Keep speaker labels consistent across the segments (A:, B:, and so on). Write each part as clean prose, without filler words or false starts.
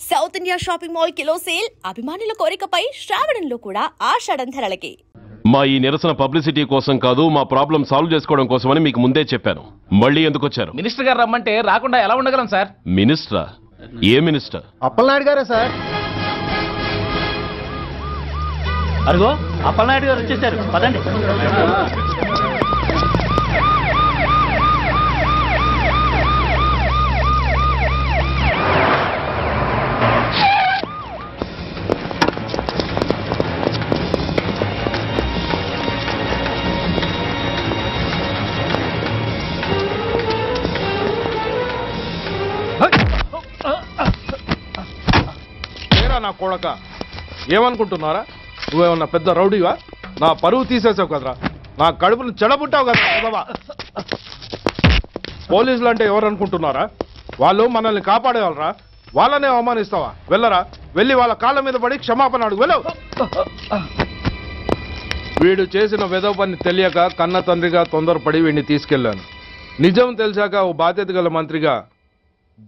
A: South India shopping mall kilo sale అభిమానుల కోరికపై శ్రావణంలో కూడా ఆషాఢం ధరలకి.
B: మా ఈ నిరసన పబ్లిసిటీ కోసం కాదు, మా ప్రాబ్లం సాల్వ్ చేసుకోవడం కోసమని మీకు ముందే చెప్పాను. మళ్ళీ ఎందుకు వచ్చారు?
C: మినిస్టర్ గారు రమ్మంటే రాకుండా ఎలా ఉండగలం సార్?
B: మినిస్టరా? ఏ మినిస్టర్?
D: అప్పలనాయుడు గారా సార్?
C: అరుగో అప్పలనాయుడు గారు వచ్చేసారు, పదండి.
E: నా కొడక ఏమనుకుంటున్నారా? నువ్వేమన్నా పెద్ద రౌడీవా? నా పరువు తీసేసావు కదరా, నా కడుపును చెడబుట్టావు కదా. పోలీసులు అంటే ఎవరు అనుకుంటున్నారా? వాళ్ళు మనల్ని కాపాడేవాళ్ళరా, వాళ్ళనే అవమానిస్తావా? వెళ్ళరా, వెళ్ళి వాళ్ళ కాళ్ళ మీద పడి క్షమాపణ అడుగు. వెళ్ళవు. వీడు చేసిన వెధవ పని తెలియక కన్న తండ్రిగా తొందరపడి వీడిని తీసుకెళ్లాను. నిజం తెలిసాక ఓ బాధ్యత గల మంత్రిగా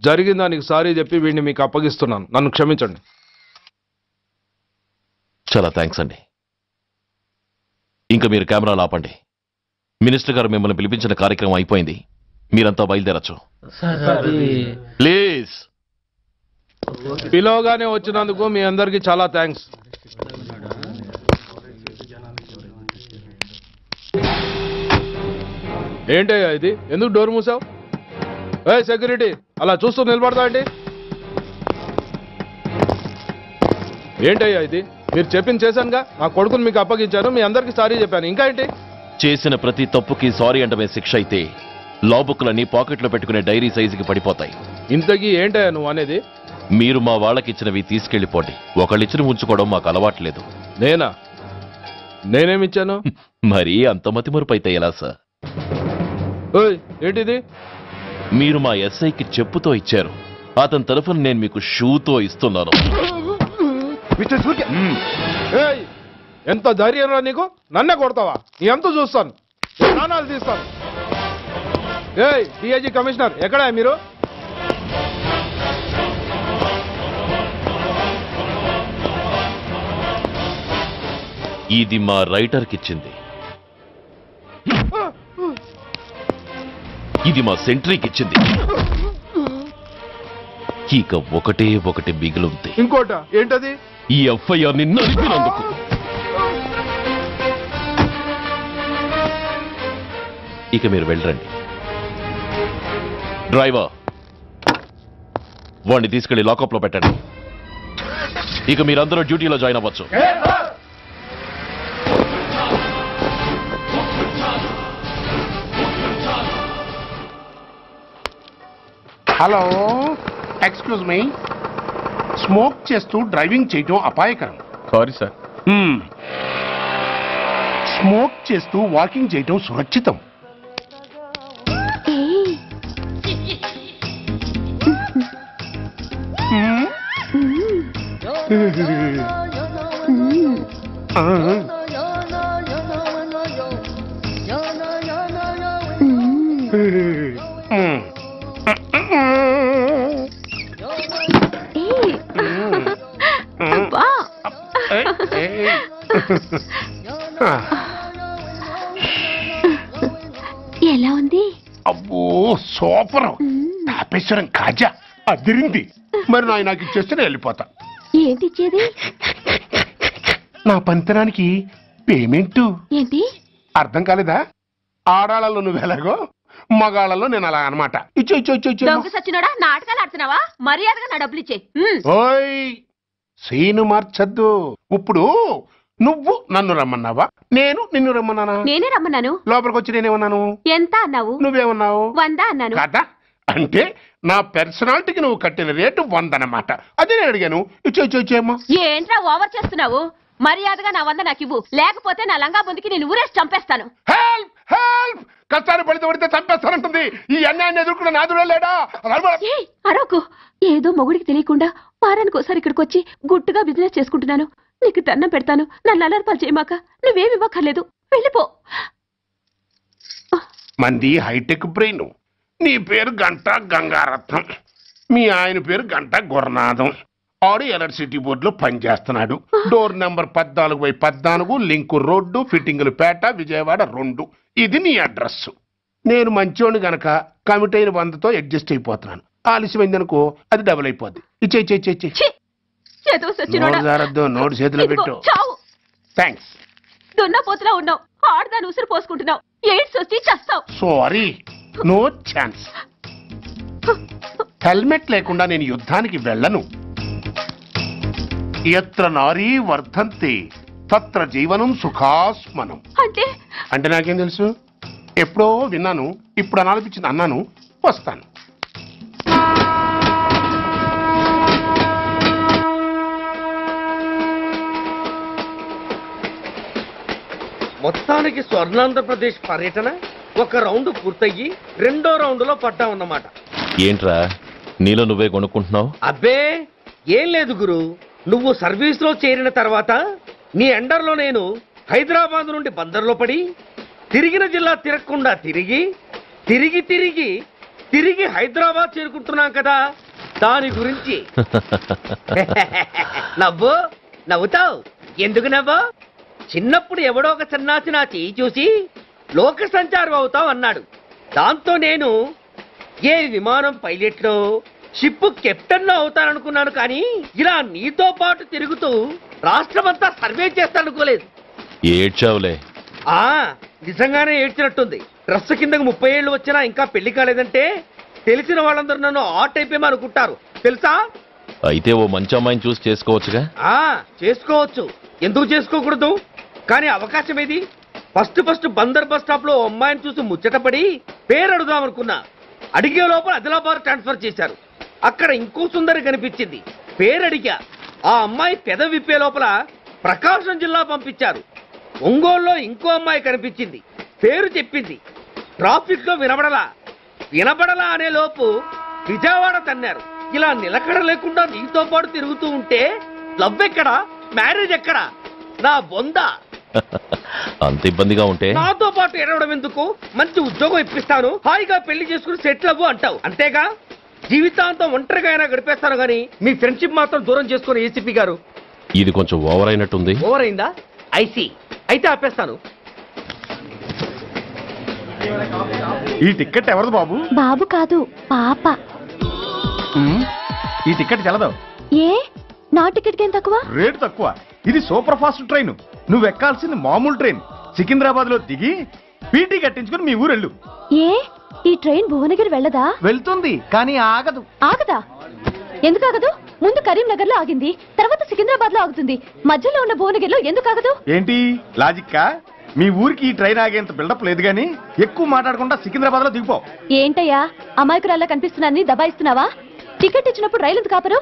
E: జరిగిన దానికి సారీ చెప్పి వీడిని మీకు అప్పగిస్తున్నాను. నన్ను క్షమించండి.
B: చాలా థ్యాంక్స్ అండి. ఇంకా మీరు కెమెరాలు ఆపండి. మినిస్టర్ గారు మిమ్మల్ని పిలిపించిన కార్యక్రమం అయిపోయింది, మీరంతా బయలుదేరచ్చు ప్లీజ్.
E: పిలవగానే వచ్చినందుకు మీ అందరికీ చాలా థ్యాంక్స్. ఏంటయ్యా ఇది? ఎందుకు డోర్ మూసావు? ఏ సెక్యూరిటీ, అలా చూస్తూ నిలబడతా అండి. ఏంటయ్యా ఇది? మీరు చెప్పింది చేశానుగా, నా కొడుకుని మీకు అప్పగించాను, మీ అందరికీ సారీ చెప్పాను. ఇంకా ఏంటి?
B: చేసిన ప్రతి తప్పుకి సారీ అంటమే శిక్ష అయితే లా బుక్లన్నీ పాకెట్లో పెట్టుకునే డైరీ సైజుకి పడిపోతాయి.
E: ఇంతకీ ఏంటయ్యా నువ్వు అనేది?
B: మీరు మా వాళ్ళకిచ్చినవి తీసుకెళ్లిపోండి. ఒకళ్ళిచ్చిన ఉంచుకోవడం మాకు అలవాట్లేదు.
E: నేనా? నేనేమిచ్చాను?
B: మరీ అంత మతిమరుపు అయితే ఎలా సార్?
E: ఓయ్ ఏంటిది?
B: మీరు మా ఎస్ఐకి చెప్పుతో ఇచ్చారు, అతని తరఫున నేను మీకు షూతో ఇస్తున్నాను.
E: ఏయ్, ఎంత ధైర్యం రా నీకు? నన్నే కొడతావా? నీ ఎంత చూస్తాను, ప్రాణాలు తీస్తాను. ఏయ్ డిఐజీ కమిషనర్, ఎక్కడా మీరు?
B: ఇది మా రైటర్కి ఇచ్చింది, ఇది మా సెంట్రీకి ఇచ్చింది. ఇక ఒకటే ఒకటి మిగిలింది.
E: ఇంకోట ఏంటది?
B: ఈ ఎఫ్ఐఆర్ ని నడిపినందుకు. ఇక మీరు వెళ్ళండి. డ్రైవర్, వాడిని తీసుకెళ్లి లాకప్ లో పెట్టండి. ఇక మీరందరూ డ్యూటీలో జాయిన్ అవ్వచ్చు.
F: Hello, excuse me. స్మోక్ చేస్తూ డ్రైవింగ్ చేయటం అపాయకరం.
E: Sorry sir.
F: స్మోక్ చేస్తూ వాకింగ్ చేయటం సురక్షితం.
G: ఎలా ఉంది?
F: అబ్బో సూపర్. తాపేశ్వరం కాజా అదిరింది. మరి నాకు ఇచ్చేస్తే నేను వెళ్ళిపోతా.
G: ఏంటి ఇచ్చేది?
F: నా పంతనానికి పేమెంట్.
G: ఏంటి
F: అర్థం కాలేదా? ఆడాళ్ళలో నువ్వు ఎలాగో, మగాళ్ళలో నేను అలా అనమాట. ఇచ్చో ఇచ్చో ఇచ్చో ఇచ్చో.
G: దొంగ సచ్చినోడా, నాటకాలు ఆడుతున్నావా? మర్యాదగా నా డబ్బులు ఇచ్చే.
F: ఓయ్ సీను మార్చద్దు. ఇప్పుడు నువ్వు నన్ను రమ్మన్నావా, నేను నిన్ను రమ్మన్నానా?
G: నేనే రమ్మన్నాను.
F: లోపలికి వచ్చి నేనేమన్నాను?
G: ఎంత అన్నావు?
F: నువ్వేమన్నావు?
G: 100 అన్నాను.
F: కదా, అంటే నా పర్సనాలిటీకి నువ్వు కట్టిన రేటు 100 అన్నమాట. అదే నేను అడిగాను. ఇచ్చో ఇచ్చో ఇచ్చేమ్మా.
G: ఏంట్రా ఓవర్ చేస్తున్నావు? మర్యాదగా నా 100 నాకు ఇవ్వు, లేకపోతే నా లంగా బొందికి నేను ఊరేసి చంపేస్తాను.
F: Help help. కష్టాన్ని పడితే చంపేస్తానంటుంది. ఈ అన్యాయాన్ని ఎదుర్కొన్న నాదుడే లేడా?
G: అరవకు. ఏదో మొగుడికి తెలియకుండా వారానికి ఒకసారి ఇక్కడికి వచ్చి గుట్టుగా బిజినెస్ చేసుకుంటున్నాను. నీకు దండం పెడతాను, నన్ను అలర్పాలు చేయమాక. నువ్వేమి ఇవ్వక్కర్లేదు, వెళ్ళిపో.
F: మంది హైటెక్ బ్రెయిన్. నీ పేరు గంట గంగారత్నం, మీ ఆయన పేరు గంట గురునాథం. ఆడు ఎలక్ట్రిసిటీ బోర్డులో పనిచేస్తున్నాడు. డోర్ నెంబర్ 14/14, లింకు రోడ్డు, ఫిట్టింగులు పేట, విజయవాడ 2. ఇది నీ అడ్రస్. నేను మంచోని గనక కమిట్ అయిన 100తో అడ్జస్ట్ అయిపోతున్నాను. ఆలస్యమైందనుకో అది డబుల్ అయిపోద్ది. ఇచ్చే నోటు చేతిలో పెట్టు. థ్యాంక్స్.
G: దున్నపోతులా ఉన్నావు, ఆడదాని ఉసురు పోసుకుంటున్నావు, ఎయిడ్స్ వచ్చి చస్తావు.
F: Sorry, no chance. హెల్మెట్ లేకుండా నేను యుద్ధానికి వెళ్ళను. ఎత్ర నారీ వర్ధంతి తత్ర జీవనం సుఖాస్మనం. అంటే నాకేం తెలుసు? ఎప్పుడో విన్నాను, ఇప్పుడు అనాలనిపించింది అన్నాను. వస్తాను.
D: మొత్తానికి స్వర్ణాంధ్రప్రదేశ్ పర్యటన ఒక రౌండ్ పూర్తయ్యి 2వ రౌండ్లో పడ్డామన్నమాట.
B: ఏంట్రా నీలో నువ్వే కొనుక్కుంటున్నావు?
D: అబ్బే ఏం లేదు గురు, నువ్వు సర్వీస్ లో చేరిన తర్వాత నీ అండర్లో నేను హైదరాబాద్ నుండి బందర్లో పడి తిరిగిన జిల్లా తిరగకుండా తిరిగి హైదరాబాద్ చేరుకుంటున్నాం కదా, దాని గురించి. నవ్వుతావు ఎందుకు నవ్వు? చిన్నప్పుడు ఎవడో ఒక సన్నాసి నా చేయి చూసి లోక సంచారం అవుతావు అన్నాడు. దాంతో నేను ఏ విమానం పైలట్లో షిప్ కెప్టెన్ అవుతాననుకున్నాను, కానీ ఇలా నీతో పాటు తిరుగుతూ రాష్ట్రమంతా సర్వే చేస్తానుకోలేదు.
B: ఏడ్చావులే.
D: నిజంగానే ఏడ్చినట్టుంది. డ్రెస్ కిందకు 30 ఏళ్ళు వచ్చినా ఇంకా పెళ్లి కాలేదంటే తెలిసిన వాళ్ళందరూ నన్ను ఆ టైప్ ఏమో అనుకుంటారు తెలుసా.
B: అయితే ఓ మంచి అమ్మాయిని చూసి చేసుకోవచ్చుగా.
D: చేసుకోవచ్చు, ఎందుకు చేసుకోకూడదు? కానీ అవకాశం ఏది? ఫస్ట్ బందర్ బస్ స్టాప్ లో అమ్మాయిని చూసి ముచ్చటపడి పేరు అడుగుదామనుకున్నా. అడిగే లోపల ఆదిలాబాద్ ట్రాన్స్ఫర్ చేశారు. అక్కడ ఇంకో సుందరి కనిపించింది, పేరు అడిగా. ఆ అమ్మాయి పెద విప్పే లోపల ప్రకాశం జిల్లా పంపించారు. ఒంగోలులో ఇంకో అమ్మాయి కనిపించింది, పేరు చెప్పింది. ట్రాఫిక్ లో వినబడలా అనే లోపు విజయవాడ తన్నారు. ఇలా నిలకడ లేకుండా నీతో పాటు తిరుగుతూ ఉంటే లవ్ ఎక్కడా, మ్యారేజ్ ఎక్కడా? నా బొంద.
B: అంత ఇబ్బందిగా ఉంటే
D: నాతో పాటు ఎడవడం ఎందుకు? మంచి ఉద్యోగం ఇప్పిస్తాను, హాయిగా పెళ్లి చేసుకుని సెటిల్ అవ్వు అంటావు అంతేగా. జీవితాంతం ఒంటరిగా అయినా గడిపేస్తాను గానీ మీ ఫ్రెండ్షిప్ మాత్రం దూరం చేసుకుని ఏసీపీ గారు.
B: ఇది కొంచెం ఓవర్ అయినట్టుంది.
D: ఓవర్ అయిందా? ఐసీ అయితే ఆపేస్తాను.
C: ఈ టికెట్ ఎవరిది బాబు?
G: బాబు కాదు, పాప.
C: ఈ టికెట్ చెల్లదు.
G: ఏ నా టికెట్ ఏం తక్కువ?
C: రేటు తక్కువ. ఇది సూపర్ ఫాస్ట్ ట్రైన్. నువ్వు ఎక్కాల్సింది మామూలు ట్రైన్. సికింద్రాబాద్ లో దిగి పీటీ కట్టించుకుని మీ ఊరెళ్ళు.
G: ఏ ఈ ట్రైన్ భువనగిరి వెళ్ళదా?
C: వెళ్తుంది కానీ ఆగదు.
G: ఆగదా? ఎందుకు ఆగదు? ముందు కరీంనగర్ లో ఆగింది, తర్వాత సికింద్రాబాద్ లో ఆగుతుంది. మధ్యలో ఉన్న భువనగిరిలో ఎందుకు ఆగదు?
C: ఏంటి లాజిక్కా? మీ ఊరికి ఈ ట్రైన్ ఆగేంత బిల్డప్ లేదు గానీ ఎక్కువ మాట్లాడకుండా సికింద్రాబాద్ లో దిగిపో.
G: ఏంటయ్యా అమాయకురాల్లా కనిపిస్తున్నానని దబాయిస్తున్నావా? టికెట్ ఇచ్చినప్పుడు రైలు ఎందుకు ఆపరు?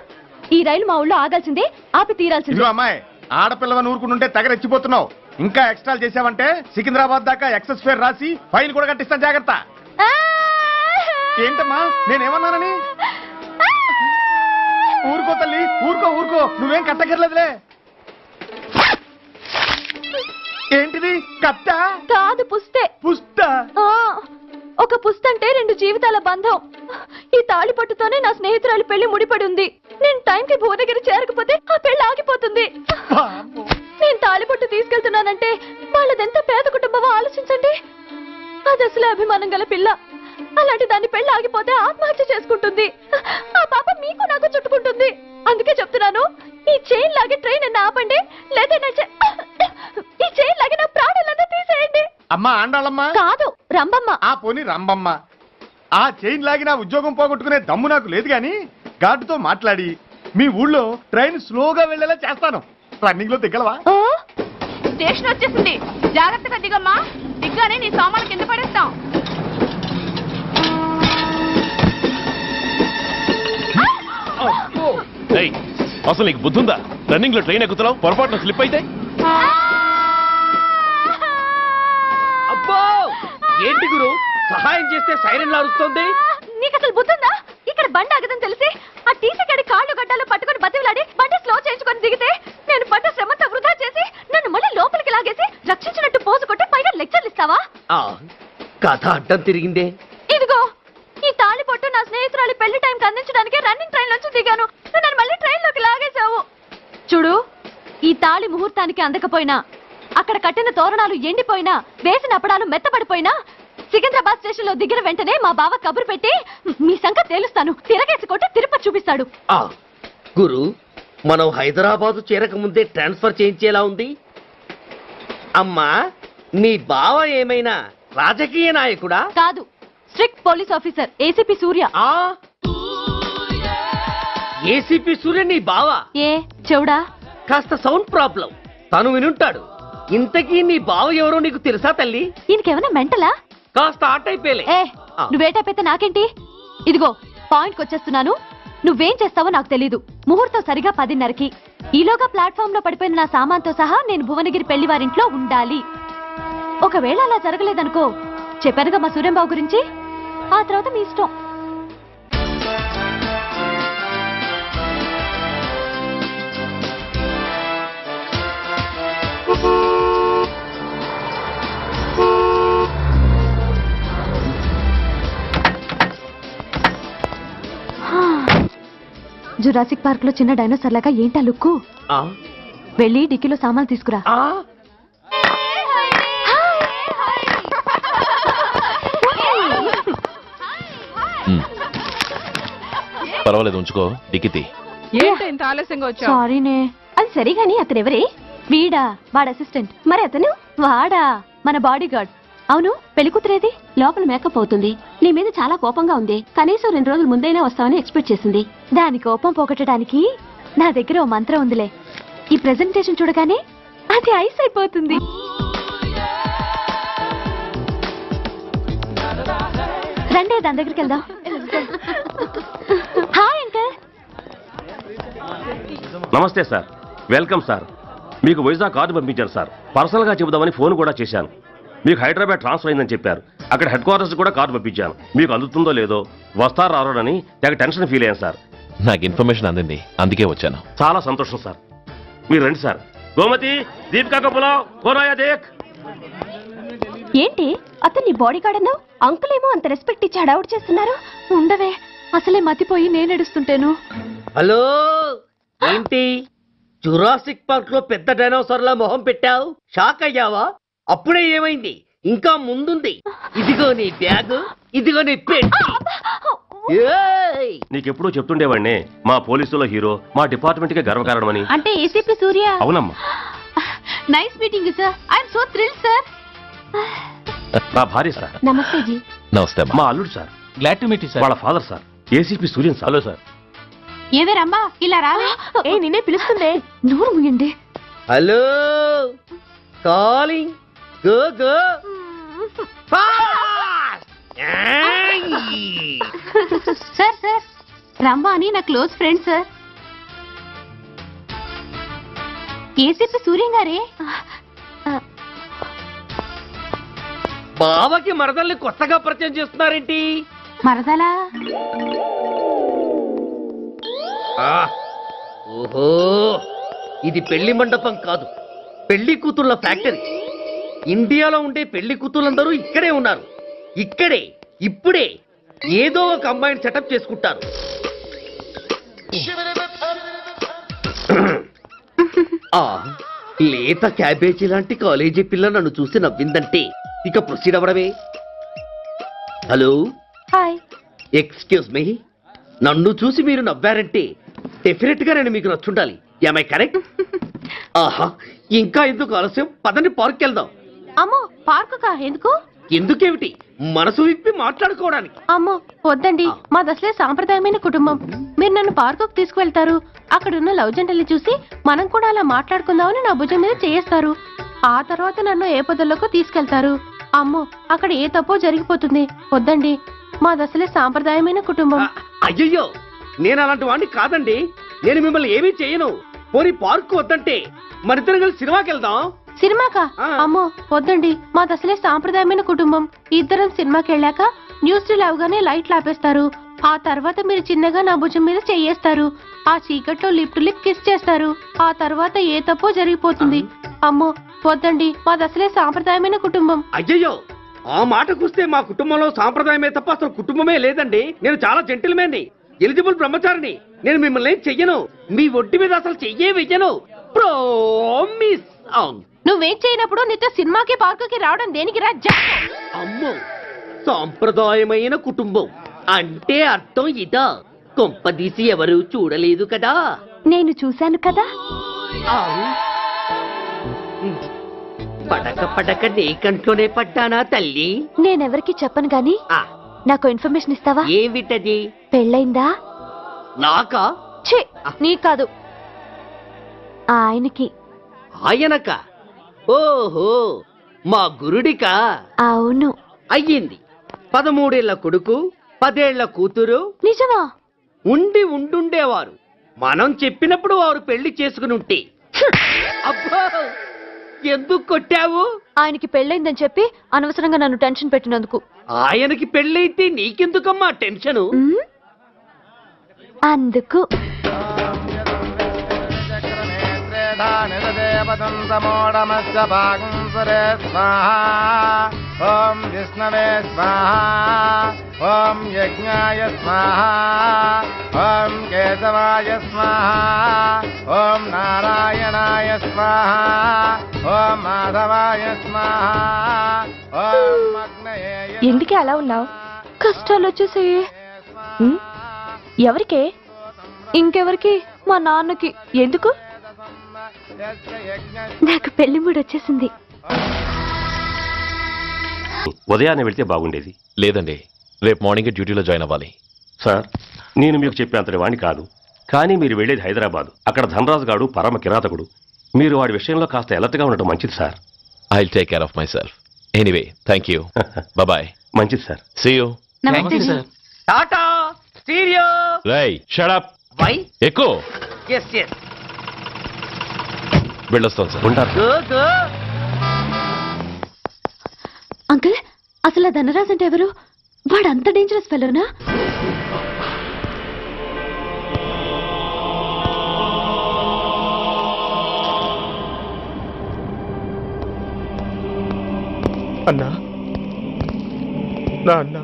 G: ఈ రైలు మా ఊళ్ళో ఆగాల్సిందే, ఆపి తీరాల్సిందే.
C: అమ్మాయి, ఆడపిల్లవ నూరుకుంటుంటే తెగరెచ్చిపోతున్నావు. ఇంకా ఎక్స్ట్రాలు చేసావంటే సికింద్రాబాద్ దాకా ఎక్సెస్ ఫేర్ రాసి ఫైన్ కూడా కట్టిస్తాను, జాగ్రత్త. ఏంటమ్మా నేనేమన్నానని? ఊరుకో తల్లి, ఊరుకో, నువ్వేం కట్టగర్లేదులే. ఏంటిది? కట్ట
G: కాదు, పుస్తే.
C: పుస్త?
G: ఒక పుస్తంటే 2 జీవితాల బంధం. ఈ తాళి పట్టుతోనే నా స్నేహితురాలి పెళ్లి ముడిపడి ఉంది. నేను టైంకి భువనగిరి చేరకపోతే ఆ పెళ్లి ఆగిపోతుంది. నేను తాళి పట్టు తీసుకెళ్తున్నానంటే వాళ్ళదెంత పేద కుటుంబమో ఆలోచించండి. అది అసలు అభిమానం గల పిల్ల. అలాంటి దాని పెళ్లి ఆగిపోతే ఆత్మహత్య చేసుకుంటుంది. ఆ పాప మీకు నాకు చుట్టుకుంటుంది. అందుకే చెప్తున్నాను, ఈ చైన్ లాగే ట్రైన్ అన్న ఆపండి, లేదా ఈ చైన్ లాగే నా ప్రాణాలన్నా తీసేయండి.
C: అమ్మా ఆండాళ్ళమ్మ
G: కాదు, రంబమ్మ.
C: ఆ పోని రంబమ్మ. ఆ చైన్ లాగి నా ఉద్యోగం పోగొట్టుకునే దమ్ము నాకు లేదు గాని గార్డుతో మాట్లాడి మీ ఊళ్ళో ట్రైన్ స్లోగా వెళ్లేలా చేస్తాను. రన్నింగ్ లో దిగలవా?
G: స్టేషన్ వచ్చేసింది, జాగ్రత్తగా దిగమ్మా. దిగ్గానే నీ సామాన్లు కింద పడేస్తాం.
B: అసలు నీకు బుద్ధుందా? రన్నింగ్ లో ట్రైన్ ఎక్కుతున్నావు, పొరపాటున స్లిప్ అయితే?
D: అబ్బో ఏంటి గురు, సహాయం చేస్తే సైరన్ లారుస్తోంది.
G: నీకు అసలు బుద్ధుందా? ఇక్కడ బండి ఆగదని తెలిసి ఆ టీసీ గడి కాళ్ళు గడ్డాలు పట్టుకుని బతిలాడి బండి స్లో చేయించుకొని దిగితే నేను పడ్డ శ్రమంతా వృధా చేసి నన్ను మళ్ళీ లోపలికి లాగేసి రక్షించినట్టు పోజు కొట్టి పైగా లెక్చర్లు ఇస్తావా?
D: కథ అడ్డం తిరిగిందే.
G: ఇదిగో ఈ తాళి పొట్టు నా స్నేహితురాలి పెళ్లి టైంకి అందించడానికి రన్నింగ్ ట్రైన్ నుంచి దిగాను. నన్ను మళ్ళీ ట్రైన్ లోకి లాగేశావు. చూడు, ఈ తాళి ముహూర్తానికి అందకపోయినా, అక్కడ కట్టిన తోరణాలు ఎండిపోయినా, వేసిన అప్పడాలు మెత్తబడిపోయినా, సికింద్రాబాద్ స్టేషన్ లో దిగిన వెంటనే మా బావ కబురు పెట్టి మీ సంగతి తేలుస్తాను, తిరగేసి కొట్టి తిరుపతి చూపిస్తాడు.
D: గురు, మనం హైదరాబాదు చేరక ముందే ట్రాన్స్ఫర్ చేయించేలా ఉంది. అమ్మా, నీ బావ ఏమైనా రాజకీయ నాయకుడా?
G: కాదు, స్ట్రిక్ట్ పోలీస్ ఆఫీసర్, ఏసీపీ సూర్య.
D: ఏసీపీ సూర్య నీ బావ?
G: ఏ చెవుడా?
D: కాస్త సౌండ్ ప్రాబ్లం, తను వినుంటాడు. ఇంతకీ నీ బావ ఎవరో నీకు తెలుసా తల్లి?
G: ఈయనకేమైనా మెంటలా?
D: కాస్త ఆటైపోయలే.
G: నువ్వేటైపోతే నాకేంటి? ఇదిగో పాయింట్కి వచ్చేస్తున్నాను. నువ్వేం చేస్తావో నాకు తెలీదు. ముహూర్తం సరిగా 10:30కి. ఈలోగా ప్లాట్ఫామ్ లో పడిపోయిన నా సామాన్తో సహా నేను భువనగిరి పెళ్లి వారింట్లో ఉండాలి. ఒకవేళ అలా జరగలేదనుకో, చెప్పానుగా మా సూర్యంబాబు గురించి, ఆ తర్వాత మీ ఇష్టం. జురాసిక్ పార్క్ లో చిన్న డైనోసార్ లాగా ఏంటా లుక్కు? వెళ్ళి డిక్కీలో సామాన్లు తీసుకురా.
B: పర్వాలేదు, ఉంచుకో. డిక్కితి.
H: ఏంటి ఆలస్యంగా వచ్చా?
G: సారీనే. అది సరిగాని అతనెవరే? వీడా, వాడు అసిస్టెంట్. మరి అతను? వాడా, మన బాడీ గార్డ్. అవును, పెళ్లి కూతురేది? లోపల మేకప్ అవుతుంది. నీ మీద చాలా కోపంగా ఉంది. కనీసం 2 రోజుల ముందైనా వస్తావని ఎక్స్పెక్ట్ చేసింది. దాని కోపం పోగొట్టడానికి నా దగ్గర ఓ మంత్రం ఉందిలే. ఈ ప్రెజెంటేషన్ చూడగానే అది ఐస్ అయిపోతుంది. రండి, దాని దగ్గరికి వెళ్దాం. Hi uncle.
I: నమస్తే సార్, వెల్కమ్ సార్. మీకు వైజాగ్ కార్డు పంపించారు సార్. పర్సనల్ గా చెబుదామని ఫోన్ కూడా చేశాను. మీకు హైదరాబాద్ ట్రాన్స్ఫర్ అయిందని చెప్పారు. అక్కడ హెడ్ క్వార్టర్స్ కూడా కార్డు పంపించాను. మీకు అందుతుందో లేదో, వస్తారో రారోడని నాకు టెన్షన్ ఫీల్ అయ్యాను సార్.
B: నాకు ఇన్ఫర్మేషన్ అందింది, అందుకే వచ్చాను.
I: చాలా సంతోషం సార్. మీరు రండి సార్. గోమతి, దీపికా కపులావ్, కోరాయా దేక్.
G: ఏంటి అతన్ని బాడీ గార్డ్ అన్నావు? అంకుల్ ఏమో అంత రెస్పెక్ట్ ఇచ్చి హడావుడు చేస్తున్నారు. ఉండవే, అసలే మతిపోయి నేను ఎడుస్తుంటేను.
D: హలో, ఏంటి జురాసిక్ పార్క్ లో పెద్ద డైనోసార్ లా మొహం పెట్టావు? షాక్ అయ్యావా? అప్పుడే ఏమైంది? ఇంకా ముందుంది. ఇదిగో నీ బ్యాగ్, ఇదిగో నీ పెట్టి.
I: నీకెప్పుడూ చెప్తుండేవాడినే, మా పోలీసులో హీరో, మా డిపార్ట్మెంట్ కి గర్వకారణమని.
G: అంటే ఏసీపీ సూర్య?
I: అవునమ్మా.
G: Nice meeting sir. I'm so thrilled sir.
I: నా భార్య సార్.
G: నమస్తే జీ.
B: నమస్తే.
I: మా అల్లుడు sir.
J: Glad to meet you sir.
I: వాళ్ళ father sir, ACP Suryan sir. Hello sir.
G: ఏవే రమ్మా, ఇలా రావే. ఏ నిన్నే పిలుస్తుందే. నోరు ముయండి.
D: Hello, calling. Go go
G: sir sir, Ramma అని నా close friend sir. ACP Suryam గారే.
D: బావకి మరదల్ని కొత్తగా పరిచయం చేస్తున్నారేంటి?
G: మరదలా?
D: ఓహో, ఇది పెళ్లి మండపం కాదు, పెళ్లి కూతుళ్ళ ఫ్యాక్టరీ. ఇండియాలో ఉండే పెళ్లి కూతుళ్ళందరూ ఇక్కడే ఉన్నారు. ఇక్కడే ఇప్పుడే ఏదో ఒక అమ్మాయిని సెటప్ చేసుకుంటారు. లేత క్యాబేజీ లాంటి కాలేజీ పిల్ల నన్ను చూసి నవ్విందంటే ఇక ప్రొసీడ్ అవ్వడమే. Hello,
G: hi.
D: ఎక్స్క్యూజ్ మీ, నన్ను చూసి మీరు నవ్వారంటే డెఫినెట్ గా నేను మీకు నచ్చుండాలి. ఏమై కరెక్ట్? ఆహా, ఇంకా ఎందుకు ఆలస్యం? పదండి, పార్క్ వెళ్దాం.
G: అమ్మో, పార్కు కా? ఎందుకు?
D: ఎందుకేమిటి, మనసు విప్పి మాట్లాడుకోవడానికి.
G: అమ్మో వద్దండి, మాది అసలే సాంప్రదాయమైన కుటుంబం. మీరు నన్ను పార్కుకు తీసుకువెళ్తారు, అక్కడున్న లవ్ జంటల్ని చూసి మనం కూడా అలా మాట్లాడుకుందామని నా భుజం మీద చేస్తారు. ఆ తర్వాత నన్ను ఏ పొదల్లోకి తీసుకెళ్తారు. అమ్మో, అక్కడ ఏ తప్పో జరిగిపోతుంది. వద్దండి, మాది అసలే సాంప్రదాయమైన కుటుంబం.
D: అయ్యయ్యో, నేను అలాంటి వాడిని కాదండి. నేను మిమ్మల్ని ఏమీ చేయను. పోనీ పార్కు వద్దంటే మరిద్దరం కలిసి సినిమాకి వెళ్దాం.
G: సినిమాకా? అమ్మో వద్దండి, మాది అసలే సాంప్రదాయమైన కుటుంబం. ఇద్దరం సినిమాకి వెళ్ళాక న్యూస్ అవగానే లైట్లు ఆపేస్తారు. ఆ తర్వాత మీరు చిన్నగా నా భుజం మీద చెయ్యేస్తారు. ఆ చీకట్లో లిప్ టు లిప్ కిస్ చేస్తారు. ఆ తర్వాత ఏ తప్పో జరిగిపోతుంది. అమ్మో వద్దండి, మాది అసలే సాంప్రదాయమైన కుటుంబం.
D: అయ్యయ్యో, ఆ మాటకొస్తే మా కుటుంబంలో సాంప్రదాయమే తప్ప అసలు కుటుంబమే లేదండి. నేను చాలా జెంటిల్మెన్ని, ఎలిజిబుల్ బ్రహ్మచారిని. నేను మిమ్మల్ని చెయ్యను. మీ ఒంటి మీద అసలు చెయ్యే వెయ్యను. ప్రామిస్.
G: నువ్వేం చేయనప్పుడు నీతో సినిమాకి పార్కుకి రావడం దేనికి రా?
D: అమ్మో, సాంప్రదాయమైన కుటుంబం అంటే అర్థం ఇదా? కొంపదీసి ఎవరు చూడలేదు కదా?
G: నేను చూశాను కదా.
D: పడక పడక నీ కంట్లోనే పడ్డానా తల్లి?
G: నేనెవరికి చెప్పను గాని నాకు ఇన్ఫర్మేషన్ ఇస్తావా?
D: ఏమిటది?
G: పెళ్ళైందా?
D: నాకా?
G: ఛీ, నీ కాదు, ఆయనకి.
D: ఆయనక? ఓహో, మా గురుడికా?
G: అవును.
D: అయ్యింది. 13 ఏళ్ల కొడుకు, 10 ఏళ్ల కూతురు.
G: నిజమా?
D: ఉండుండేవారు. మనం చెప్పినప్పుడు వారు పెళ్లి చేసుకుని ఉంటే. అబ్బో, ఎందుకు కొట్టావు?
G: ఆయనకి పెళ్ళైందని చెప్పి అనవసరంగా నన్ను టెన్షన్ పెట్టినందుకు.
D: ఆయనకి పెళ్ళైతే నీకెందుకమ్మా టెన్షను?
G: అందుకు.
C: ఓం విష్ణవే స్వాహా, ఓం యజ్ఞాయ స్వాహా, ఓం కేశవాయ స్వాహా, ఓం నారాయణాయ స్వాహా, ఓం మాధవాయ స్వాహా, ఓం అగ్నయే.
G: ఎందుకే అలా ఉన్నావు? కష్టాలు వచ్చేసాయి. ఎవరికే? ఇంకెవరికి? మా నాన్నకి. ఎందుకు? నాకు పెళ్లి మూడు వచ్చేసింది.
I: ఉదయాన్నే వెళ్తే బాగుండేది.
B: లేదండి, రేపు మార్నింగ్ డ్యూటీలో జాయిన్ అవ్వాలి.
I: సార్, నేను మీకు చెప్పేంతటి వాణ్ణి కాదు, కానీ మీరు వెళ్ళేది హైదరాబాద్. అక్కడ ధనరాజు గాడు పరమ కిరాతకుడు. మీరు వాడి విషయంలో కాస్త ఎలర్ట్గా ఉండటం మంచిది sir.
B: I will take care of myself. Anyway, thank you. Bye.
I: మంచిది sir.
B: See you.
D: Tata stereo.
B: రై, షట్ అప్.
D: వై?
B: ఎక్కువ.
D: Yes yes.
B: వెళ్ళొస్తాను సార్.
I: ఉంటారు.
D: Go go.
G: అంకుల్, అసలు ఆ ధనరాజ్ అంటే ఎవరు? వాడు అంత డేంజరస్ ఫెలోనా?
C: అన్నా, నా అన్నా.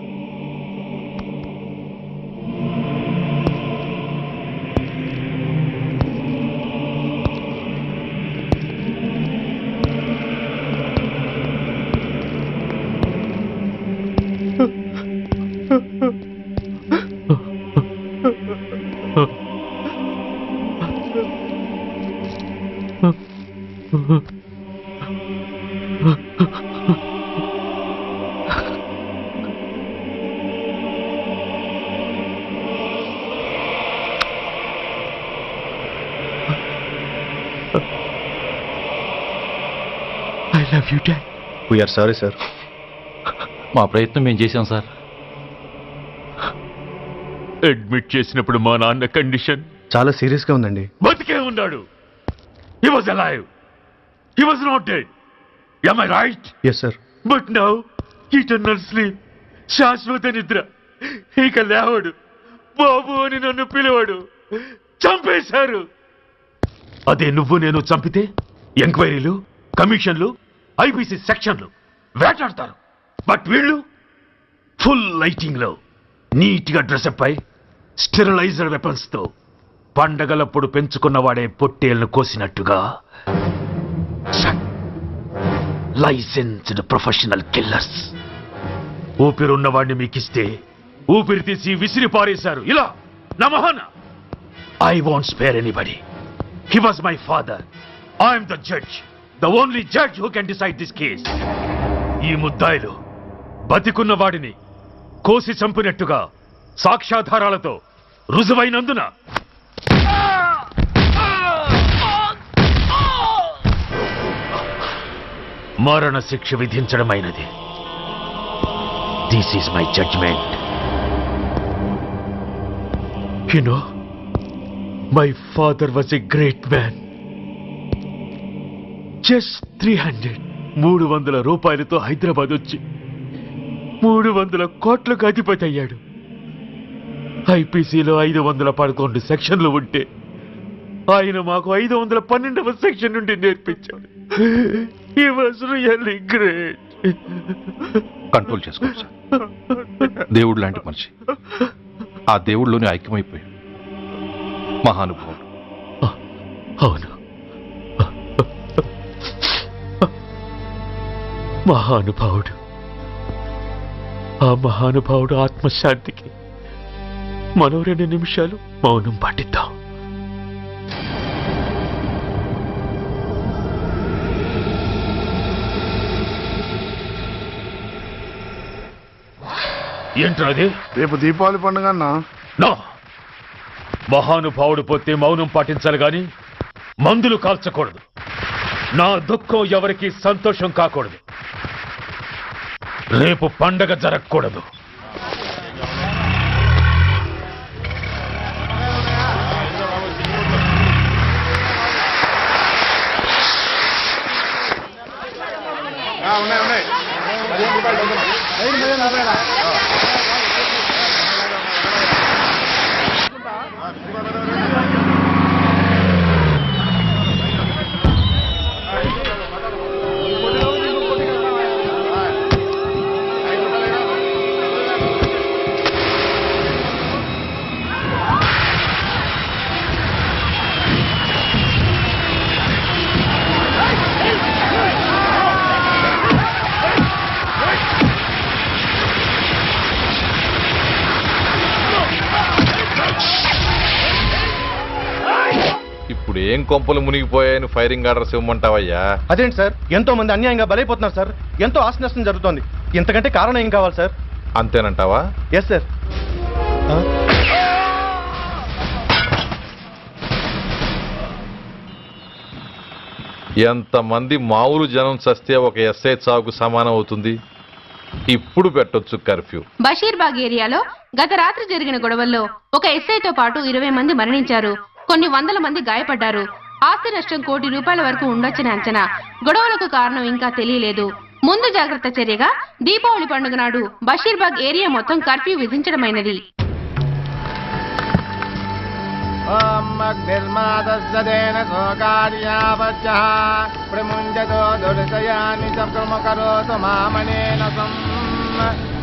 C: I love you, Dad.
J: We are sorry, sir. మా ప్రయత్నం మేము చేశాం సార్.
K: అడ్మిట్ చేసినప్పుడు మా నాన్న కండిషన్
J: చాలా సీరియస్ గా ఉందండి.
K: బతికే ఉన్నాడు. He was alive. He was not dead. Am I right?
J: Yes, sir.
K: But now, eternal sleep. శాశ్వత నిద్ర. ఇక లేవడు. బాబు అని నన్ను పిలవడు. చంపేశారు. అదే నువ్వు నేను చంపితే ఎంక్వైరీలు, కమిషన్లు, ఐపీసీ సెక్షన్లు వేటాడతారు. బట్ వీళ్ళు ఫుల్ లైటింగ్ లో నీట్ గా డ్రెస్అప్ అయి స్టెరిలైజర్ వెపన్స్ తో పండగలప్పుడు పెంచుకున్న వాడే పొట్టేళ్లను కోసినట్టుగా లైసెన్స్డ్ ప్రొఫెషనల్ కిల్లర్స్. ఊపిరున్న వాడిని మీకిస్తే ఊపిరి తీసి విసిరి పారేశారు. ఇలా నా మొహన. I won't spare anybody. He was my father. I'm the judge, the only judge who can decide this case. ఈ ముద్దాయిలు బతికున్న వాడిని కోసి చంపినట్టుగా సాక్ష్యాధారాలతో రుజువైనందున మరణ శిక్ష విధించడమైనది. This is my judgement. You know, my father was a great man. Just 300 రూపాయలతో హైదరాబాద్ వచ్చి 300 కోట్లకు అధిపతి అయ్యాడు. ఐపీసీలో 511 సెక్షన్లు ఉంటే ఆయన మాకు 512వ సెక్షన్ నుండి నేర్పించాడు. He was really great.
J: Control చేసుకోండి సార్. దేవుడు లాంటి మనిషి. ఆ దేవుడిలోనే ఐక్యమైపోయాడు. మహానుభావుడు.
K: అవును, మహానుభావుడు. ఆ మహానుభావుడు ఆత్మశాంతికి మరో 2 నిమిషాలు మౌనం పాటిద్దాం. ఏంట్రా అది?
F: రేపు దీపావళి పండుగ అన్నా.
K: నా మహానుభావుడు పోతే మౌనం పాటించాలి గాని మందులు కాల్చకూడదు. నా దుఃఖం ఎవరికి సంతోషం కాకూడదు. రేపు పండగ జరగకూడదు.
L: ఇప్పుడు ఏం కొంపలు మునిగిపోయాయని ఫైరింగ్ ఆర్డర్స్ ఇవ్వమంటావయ్యా?
M: అదేంటి సార్, ఎంతో మంది అన్యాయంగా బలైపోతున్నారు సార్. ఎంతో ఆస్తి నష్టం జరుగుతోంది. ఇంతకంటే కారణం ఏం కావాలి సార్?
L: అంతేనంటావా?
M: Yes sir.
L: ఎంతమంది మామూలు జనం చస్తే ఒక ఎస్ఐ చావుకు సమానం అవుతుంది. ఇప్పుడు పెట్టొచ్చు కర్ఫ్యూ.
N: బషీర్బాగ్ ఏరియాలో గత రాత్రి జరిగిన గొడవల్లో ఒక ఎస్ఐతో పాటు 20 మంది మరణించారు. కొన్ని వందల మంది గాయపడ్డారు. ఆస్తి నష్టం ₹1 కోటి వరకు ఉండొచ్చని అంచనా. గొడవలకు కారణం ఇంకా తెలియలేదు. ముందు జాగ్రత్త చర్యగా దీపావళి పండుగ నాడు బషీర్బాగ్ ఏరియా మొత్తం కర్ఫ్యూ విధించడమైనది.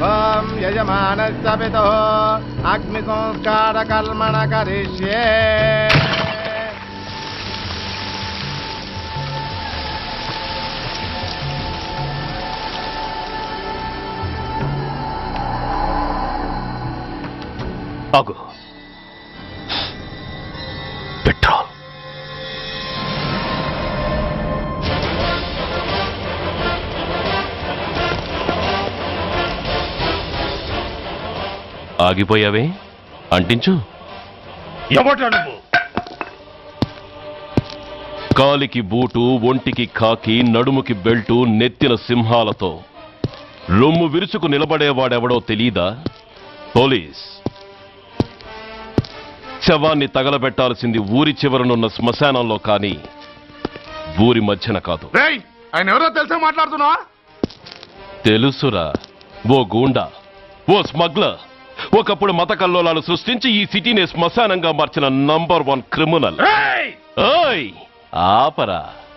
O: ఓం యజమానస్య పితో అగ్ని సంస్కార కర్మణ కరిష్యే.
K: ఆగు. పెట్రోల్.
B: ఆగిపోయావే, అంటించు.
K: ఎవట్రా నువ్వు?
B: కాలికి బూటు, ఒంటికి కాకి, నడుముకి బెల్టు, నెత్తిన సింహాలతో రొమ్ము విరుచుకు నిలబడేవాడెవడో తెలీదా? పోలీస్. శవాన్ని తగలబెట్టాల్సింది ఊరి చివరనున్న శ్మశానంలో కానీ ఊరి మధ్యన కాదు.
F: ఆయన ఎవరో తెలుసా మాట్లాడుతున్నావా?
B: తెలుసురా. ఓ గూండా, ఓ స్మగ్లర్, ఒకప్పుడు మత కల్లోలాలు సృష్టించి ఈ సిటీని శ్మశానంగా మార్చిన నంబర్ 1 క్రిమినల్. ఆపరా.